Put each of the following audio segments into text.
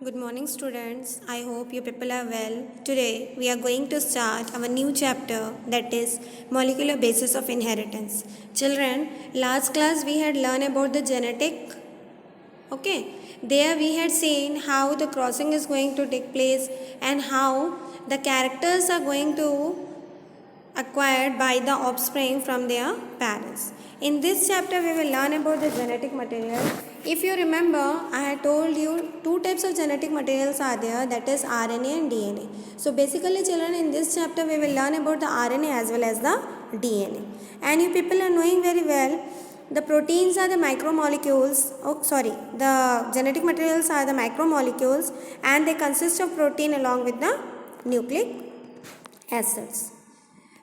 Good morning, students. I hope you people are well. Today, we are going to start our new chapter, that is molecular basis of inheritance. Children, last class we had learned about the genetic. Okay, there we had seen how the crossing is going to take place and how the characters are going to acquired by the offspring from their parents. In this chapter, we will learn about the genetic material. If you remember, I had told you two types of genetic materials are there, that is RNA and DNA. So basically, children, in this chapter, we will learn about the RNA as well as the DNA. And you people are knowing very well, the proteins are the micromolecules, the genetic materials are the macromolecules and they consist of protein along with the nucleic acids.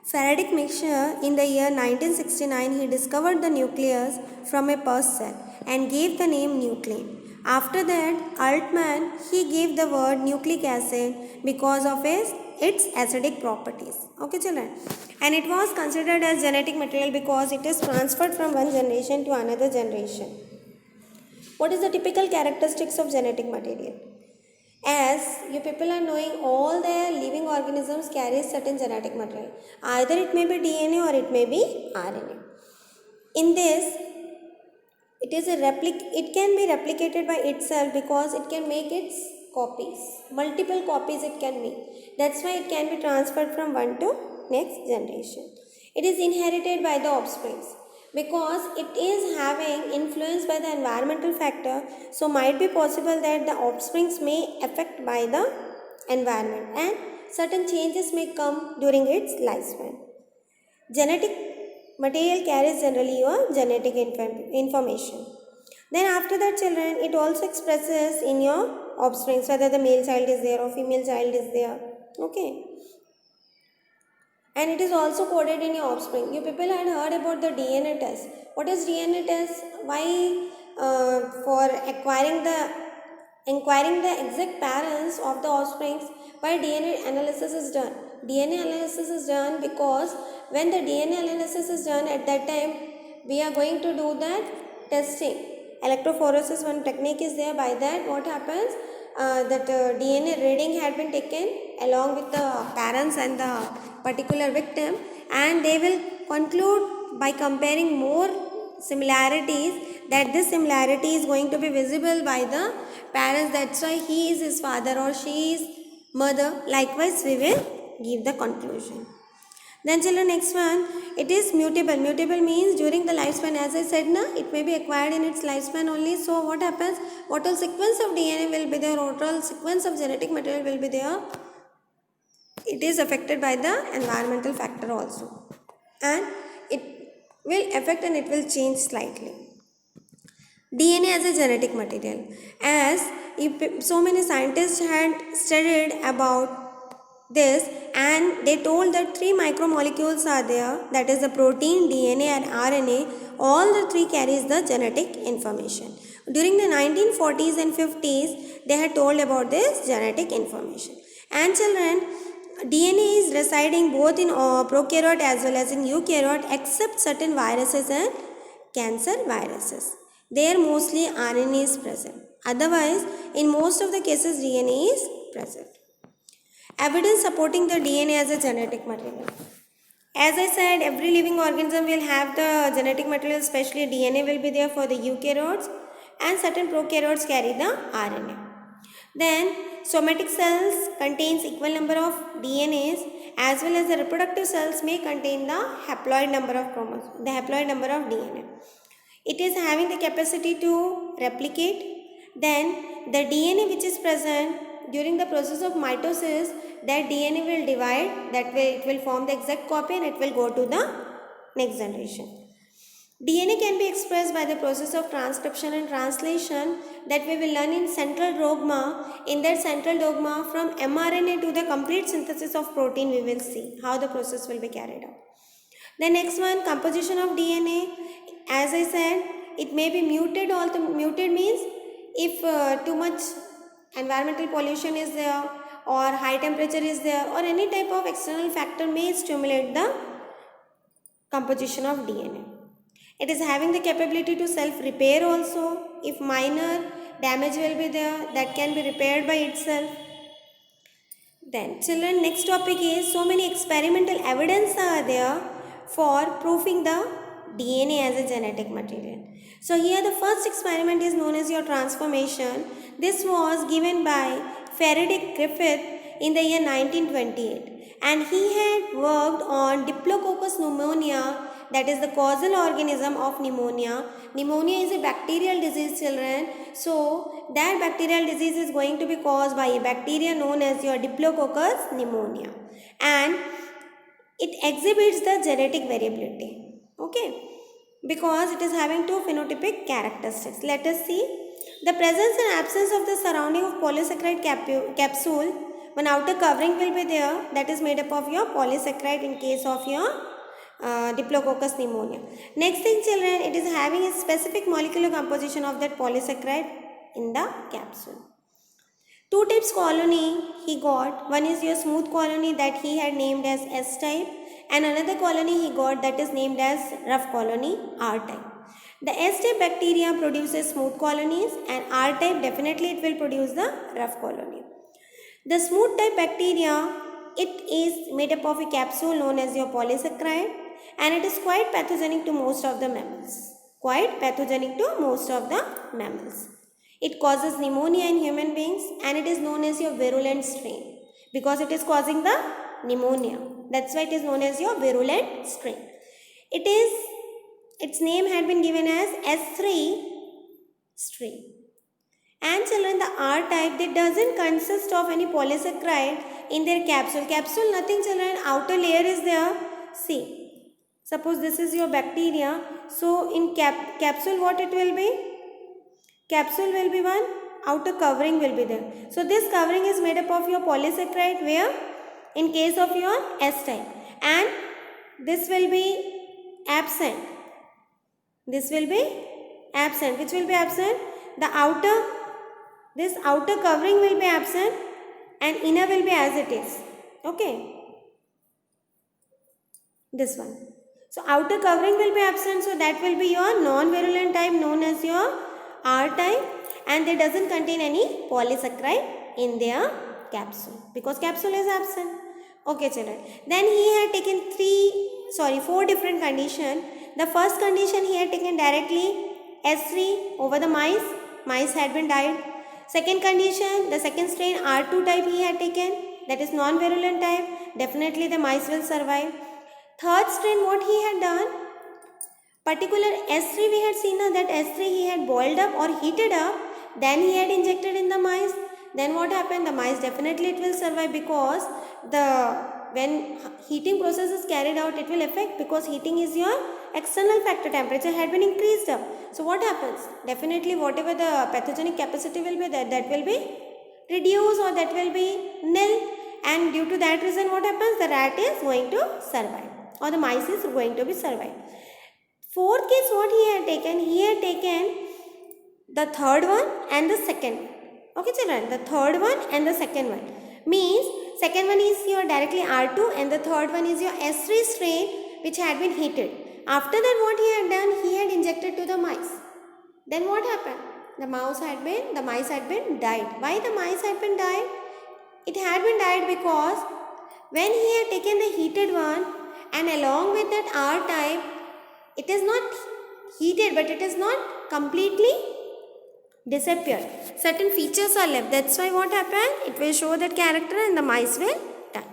Faraday mixture in the year 1969 he discovered the nucleus from a pus cell and gave the name nuclein. After that Altman he gave the word nucleic acid because of its acidic properties. Okay children. And it was considered as genetic material because it is transferred from one generation to another generation. What is the typical characteristics of genetic material? As you people are knowing, all the living organisms carry certain genetic material. Either it may be DNA or it may be RNA. In this, it can be replicated by itself because it can make its copies. Multiple copies it can make. That's why it can be transferred from one to next generation. It is inherited by the offsprings because it is having influence by the environmental factor, so might be possible that the offsprings may affect by the environment and certain changes may come during its lifespan. Genetic material carries generally your genetic information. Then after that children, it also expresses in your offsprings whether the male child is there or female child is there. Okay. And it is also coded in your offspring. You people had heard about the DNA test. What is DNA test? Why for inquiring the exact parents of the offsprings, why DNA analysis is done? DNA analysis is done because when the DNA analysis is done at that time, we are going to do that testing. Electrophoresis one technique is there. By that what happens? That DNA reading had been taken along with the parents and the particular victim, and they will conclude by comparing more similarities that this similarity is going to be visible by the parents. That's why he is his father or she is mother. Likewise, we will give the conclusion. Then children, next one, it is mutable. Mutable means during the lifespan, as I said, it may be acquired in its lifespan only. So what happens? What all sequence of DNA will be there, what all sequence of genetic material will be there. It is affected by the environmental factor also. And it will affect and it will change slightly. DNA as a genetic material. As so many scientists had studied about this and they told that three macromolecules are there, that is the protein, DNA and RNA. All the three carries the genetic information. During the 1940s and 50s they had told about this genetic information. And children, DNA is residing both in prokaryote as well as in eukaryote except certain viruses and cancer viruses. There mostly RNA is present. Otherwise, in most of the cases DNA is present. Evidence supporting the DNA as a genetic material. As I said, every living organism will have the genetic material, especially DNA will be there for the eukaryotes and certain prokaryotes carry the RNA. Then somatic cells contains equal number of DNAs as well as the reproductive cells may contain the haploid number of chromosomes, the haploid number of DNA. It is having the capacity to replicate. Then the DNA which is present during the process of mitosis, that DNA will divide, that way it will form the exact copy and it will go to the next generation. DNA can be expressed by the process of transcription and translation that we will learn in central dogma. In that central dogma, from mRNA to the complete synthesis of protein, we will see how the process will be carried out. The next one, composition of DNA. As I said, it may be muted. Also, muted means if too much environmental pollution is there or high temperature is there or any type of external factor may stimulate the composition of DNA. It is having the capability to self-repair also if minor damage will be there, that can be repaired by itself. Then children, next topic is so many experimental evidence are there for proving the DNA as a genetic material. So here the first experiment is known as your transformation. This was given by Frederick Griffith in the year 1928, and he had worked on Diplococcus pneumonia, that is the causal organism of pneumonia. Pneumonia is a bacterial disease, children. So that bacterial disease is going to be caused by a bacteria known as your Diplococcus pneumonia, and it exhibits the genetic variability, okay, because it is having two phenotypic characteristics. Let us see. The presence and absence of the surrounding of polysaccharide capsule, one outer covering will be there, that is made up of your polysaccharide in case of your Diplococcus pneumonia. Next thing, children, it is having a specific molecular composition of that polysaccharide in the capsule. Two types colony he got. One is your smooth colony that he had named as S type, and another colony he got that is named as rough colony, R type. The S type bacteria produces smooth colonies, and R type definitely it will produce the rough colony. The smooth type bacteria, it is made up of a capsule known as your polysaccharide, and it is quite pathogenic to most of the mammals. It causes pneumonia in human beings, and it is known as your virulent strain because it is causing the pneumonia. That's why it is known as your virulent strain. Its name had been given as S3 strain. And children, the R type, that doesn't consist of any polysaccharide in their capsule. Capsule nothing, children, outer layer is there. See, suppose this is your bacteria. So in capsule what it will be? Capsule will be one, outer covering will be there. So this covering is made up of your polysaccharide where? In case of your S type. And this will be absent. This will be absent. Which will be absent? This outer covering will be absent and inner will be as it is. Okay. This one. So outer covering will be absent. So that will be your non-virulent type known as your R type, and they doesn't contain any polysaccharide in their capsule because capsule is absent. Okay, children. Then he had taken 4 different conditions. The first condition he had taken directly S3 over the mice. Mice had been died. Second condition, the second strain R2 type he had taken, that is non-virulent type. Definitely the mice will survive. Third strain, what he had done, particular S3 we had seen that S3 he had boiled up or heated up, then he had injected in the mice. Then what happened? The mice definitely it will survive because when heating process is carried out, it will affect because heating is your external factor, temperature had been increased up. So what happens? Definitely whatever the pathogenic capacity will be there, that will be reduced or that will be nil, and due to that reason what happens? The rat is going to survive or the mice is going to be survive. Fourth case what he had taken the third one and the second one. Okay, children, the third one and the second one. Means second one is your directly R2 and the third one is your S3 strain which had been heated. After that what he had done, he had injected to the mice. Then what happened? The mice had been died. Why the mice had been died? It had been died because when he had taken the heated one and along with that R type, it is not heated but it is not completely disappeared. Certain features are left. That's why what happened? It will show that character and the mice will die.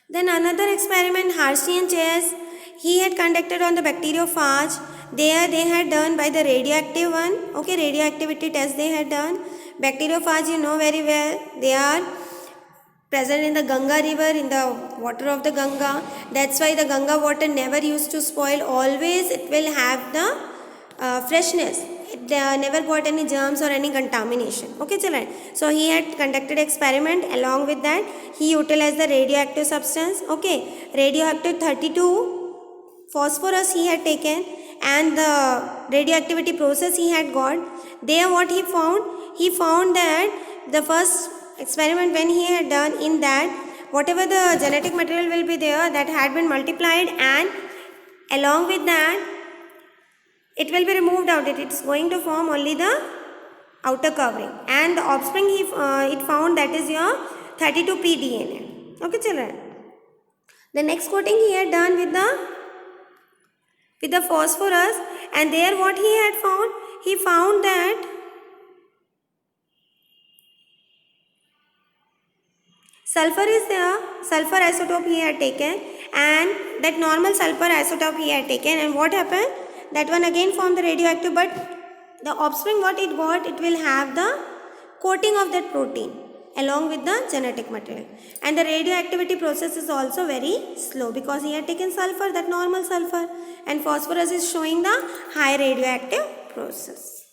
Then another experiment, Hershey and Chase, he had conducted on the bacteriophage. There they had done by the radioactive one. Okay, radioactivity test they had done. Bacteriophage you know very well. They are present in the Ganga river, in the water of the Ganga. That's why the Ganga water never used to spoil. Always it will have the freshness. It never got any germs or any contamination. Okay, children. So he had conducted experiment. Along with that, he utilized the radioactive substance. Okay, radioactive 32 phosphorus he had taken, and the radioactivity process he had got. There what he found? He found that the first experiment when he had done, in that whatever the genetic material will be there, that had been multiplied, and along with that it will be removed out. It's going to form only the outer covering, and the offspring it found, that is your 32p DNA. Okay children. The next coating he had done with the phosphorus, and there what he had found, he found that sulfur is there, sulfur isotope he had taken, and that normal sulfur isotope he had taken, and what happened, that one again formed the radioactive, but the offspring what it got, it will have the coating of that protein along with the genetic material, and the radioactivity process is also very slow because he had taken sulfur, that normal sulfur, and phosphorus is showing the high radioactive process.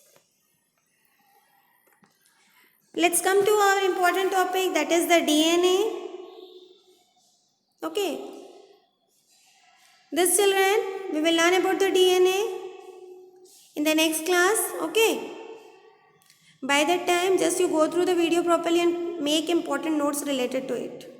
Let's come to our important topic, that is the DNA. Okay, this children, we will learn about the DNA in the next class. Okay, by that time just you go through the video properly and make important notes related to it.